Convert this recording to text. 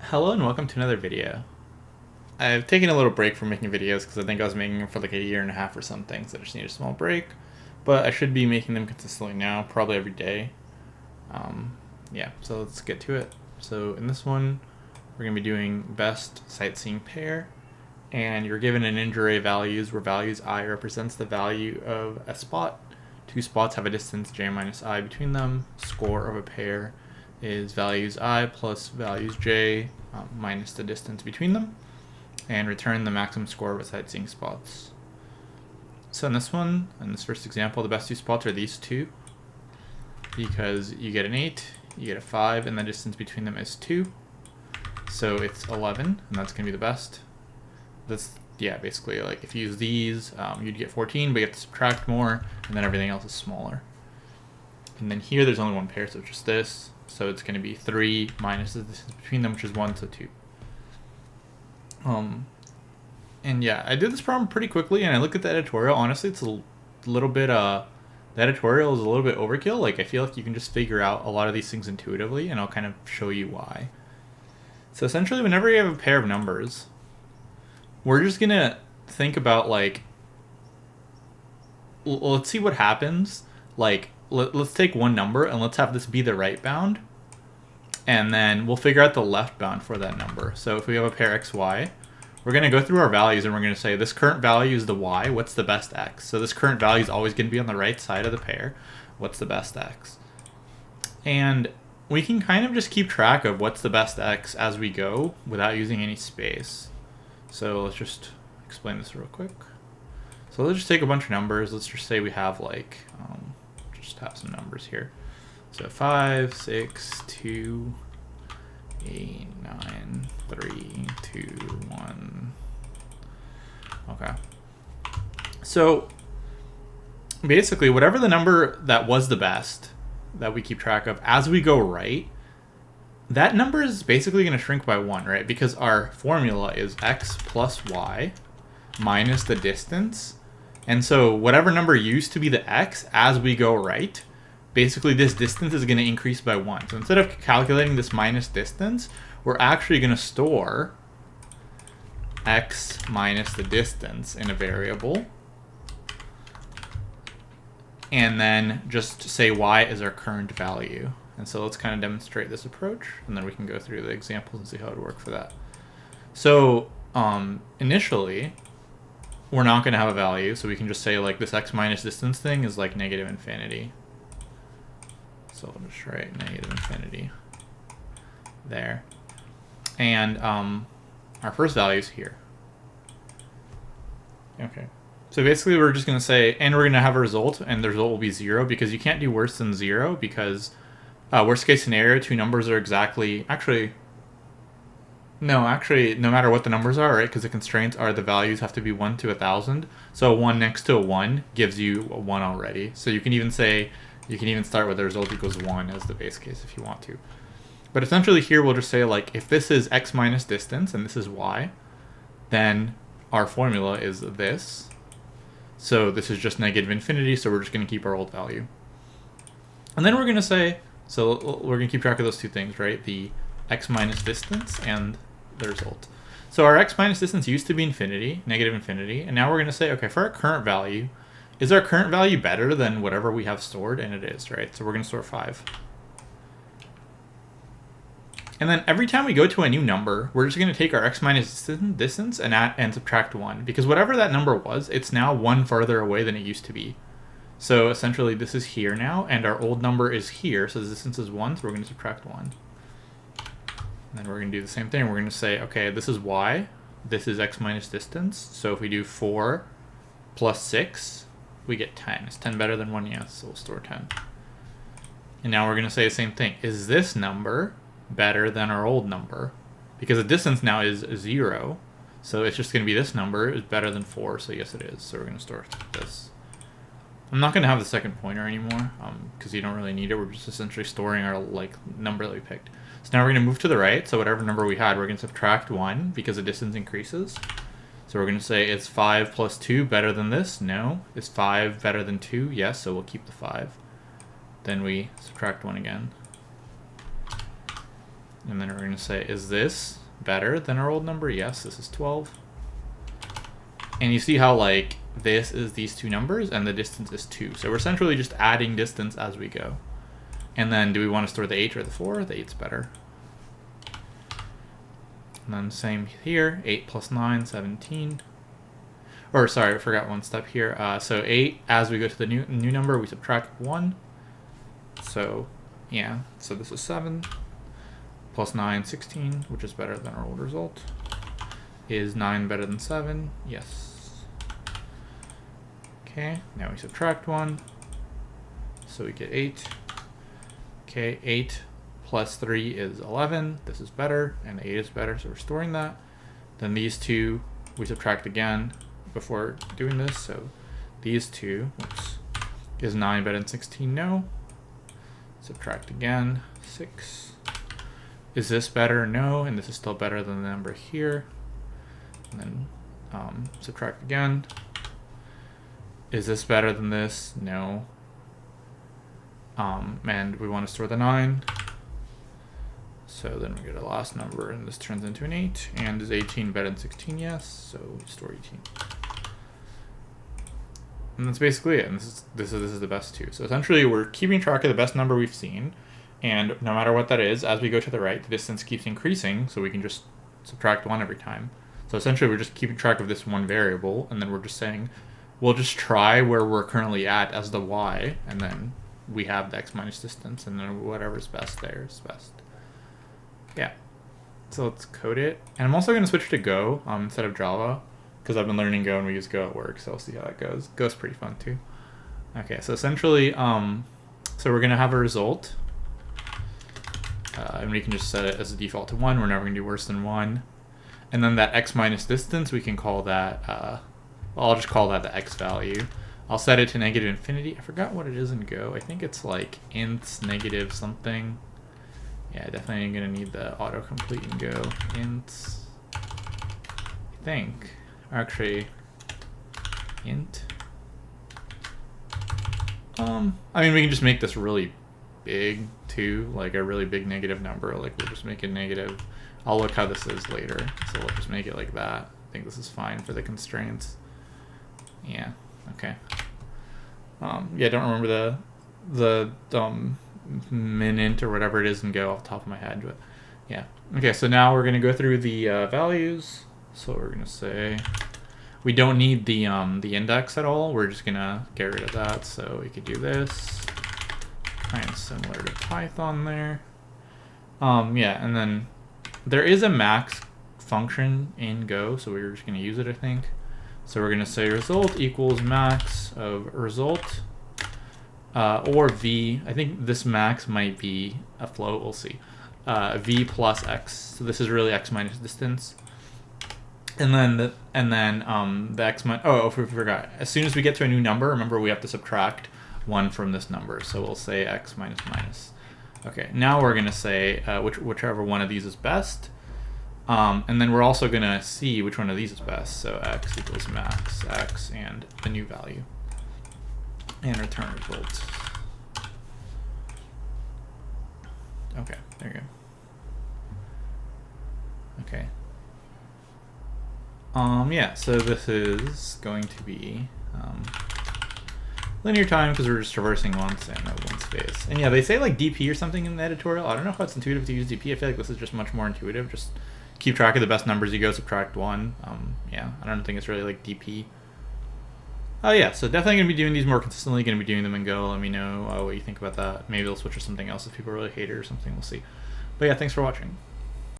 Hello and welcome to another video. I've taken a little break from making videos because I think I was making them for like a year and a half or something, so I just need a small break. But I should be making them consistently now, probably every day. Yeah, so let's get to it. So in this one, we're going to be doing best sightseeing pair, and you're given an int array of values where values I represents the value of a spot. Two spots have a distance j minus I between them. Score of a pair is values I plus values j minus the distance between them, and return the maximum score of sightseeing spots. So in this one, in this first example, the best two spots are these two, because you get an 8, you get a 5, and the distance between them is 2. So it's 11, and that's going to be the best. Yeah, basically, like if you use these, you'd get 14, but you have to subtract more, and then everything else is smaller. And then here, there's only one pair, so it's just this. So it's going to be 3 minus the distance between them, which is 1, so 2. And yeah, I did this problem pretty quickly, and I looked at the editorial. Honestly, it's a little bit, the editorial is a little bit overkill. Like, I feel like you can just figure out a lot of these things intuitively, and I'll kind of show you why. So essentially, whenever you have a pair of numbers, we're just going to think about, like, let's see what happens. Like, let's take one number, and let's have this be the right bound. And then we'll figure out the left bound for that number. So if we have a pair x, y, we're going to go through our values, and we're going to say this current value is the y. What's the best x? So this current value is always going to be on the right side of the pair. What's the best x? And we can kind of just keep track of what's the best x as we go without using any space. So let's just explain this real quick. So let's just take a bunch of numbers. Let's just say we have like, just have some numbers here. So 5, 6, 2, 8, 9, 3, 2, 1. Okay. So basically, whatever the number that was the best that we keep track of, as we go right, that number is basically going to shrink by 1, right? Because our formula is x plus y minus the distance. And so whatever number used to be the x, as we go right, basically this distance is going to increase by 1. So instead of calculating this minus distance, we're actually going to store x minus the distance in a variable, and then just say y is our current value. And so let's kind of demonstrate this approach, and then we can go through the examples and see how it would work for that. So initially, we're not going to have a value, so we can just say like this x minus distance thing is like negative infinity. So I'll just write negative infinity there. And our first value is here. Okay. So basically we're just going to say, and we're going to have a result, and the result will be 0, because you can't do worse than 0, because worst case scenario, two numbers are exactly, no matter what the numbers are, right? Because the constraints are the values have to be 1 to 1,000. So a 1 next to a 1 gives you a 1 already. So you can even say, you can even start with the result equals 1 as the base case if you want to. But essentially here we'll just say, like, if this is x minus distance and this is y, then our formula is this. So this is just negative infinity, so we're just going to keep our old value. And then we're going to say, so we're going to keep track of those two things, right? The x minus distance and the result. So our x minus distance used to be infinity, negative infinity, and now we're going to say, okay, for our current value, is our current value better than whatever we have stored? And it is, right? So we're going to store 5. And then every time we go to a new number, we're just going to take our x minus distance and subtract 1. Because whatever that number was, it's now 1 further away than it used to be. So essentially this is here now, and our old number is here, so the distance is 1, so we're going to subtract 1. And then we're going to do the same thing. We're going to say, okay, this is y, this is x minus distance. So if we do 4 plus 6, we get 10. Is 10 better than 1? Yes, so we'll store 10. And now we're going to say the same thing. Is this number better than our old number? Because the distance now is 0, so it's just going to be this number is better than 4, so yes it is. So we're going to store this. I'm not going to have the second pointer anymore, because you don't really need it. We're just essentially storing our number that we picked. So now we're going to move to the right, so whatever number we had, we're going to subtract 1, because the distance increases. So we're going to say, is 5 plus 2 better than this? No. Is 5 better than 2? Yes, so we'll keep the 5. Then we subtract 1 again. And then we're going to say, is this better than our old number? Yes, this is 12. And you see how like this is these two numbers and the distance is 2. So we're essentially just adding distance as we go. And then do we want to store the 8 or the 4? The 8's better. And then same here, 8 plus 9, 17. Or sorry, I forgot one step here. So 8, as we go to the new number, we subtract 1. So yeah, so this is 7. Plus 9, 16, which is better than our old result. Is 9 better than 7? Yes. Okay, now we subtract 1. So we get 8. Okay, 8 plus 3 is 11. This is better, and 8 is better, so we're storing that. Then these two, we subtract again before doing this. So these two, whoops, is 9 better than 16? No. Subtract again, 6. Is this better? No, and this is still better than the number here. And then subtract again. Is this better than this? No. And we want to store the 9. So then we get a last number, and this turns into an 8. And is 18 better than 16? Yes, so we store 18. And that's basically it. And this is the best two. So essentially, we're keeping track of the best number we've seen. And no matter what that is, as we go to the right, the distance keeps increasing, so we can just subtract 1 every time. So essentially, we're just keeping track of this one variable, and then we're just saying, we'll just try where we're currently at as the y, and then we have the x minus distance, and then whatever's best there is best. Yeah. So let's code it. And I'm also going to switch to Go instead of Java, because I've been learning Go and we use Go at work, so we'll see how that goes. Go's pretty fun too. Okay, so essentially, so we're going to have a result. And we can just set it as a default to 1. We're never going to do worse than 1. And then that x minus distance, we can call that, well, I'll just call that the x value. I'll set it to negative infinity. I forgot what it is in Go. I think it's like int negative something. Yeah, definitely going to need the autocomplete in Go. Int, I think, actually, int. I mean, we can just make this really big too, like a really big negative number. Like we'll just make it negative. I'll look how this is later, so we'll just make it like that. I think this is fine for the constraints. Yeah, okay. Yeah, don't remember the minint or whatever it is in Go off the top of my head, but yeah. Okay, so now we're gonna go through the values. So we're gonna say we don't need the index at all. We're just gonna get rid of that. So we could do this. Kind of similar to Python there. Yeah, and then there is a max function in Go, so we're just going to use it, I think. So we're going to say result equals max of result, or v. I think this max might be a float. We'll see. V plus x. So this is really x minus distance. And then the x minus. Oh, we forgot. As soon as we get to a new number, remember we have to subtract 1 from this number, so we'll say x minus minus. Okay, now we're gonna say whichever one of these is best, and then we're also gonna see which one of these is best. So x equals max x and the new value, and return result. Okay, there you go. Okay. Yeah, so this is going to be linear time because we're just traversing once and one space. And yeah, they say like DP or something in the editorial. I don't know if it's intuitive to use DP. I feel like this is just much more intuitive. Just keep track of the best numbers you go, subtract 1. Yeah, I don't think it's really like DP. Oh yeah, so definitely going to be doing these more consistently. Going to be doing them in Go. Let me know what you think about that. Maybe they'll switch to something else if people really hate it or something. We'll see. But yeah, thanks for watching.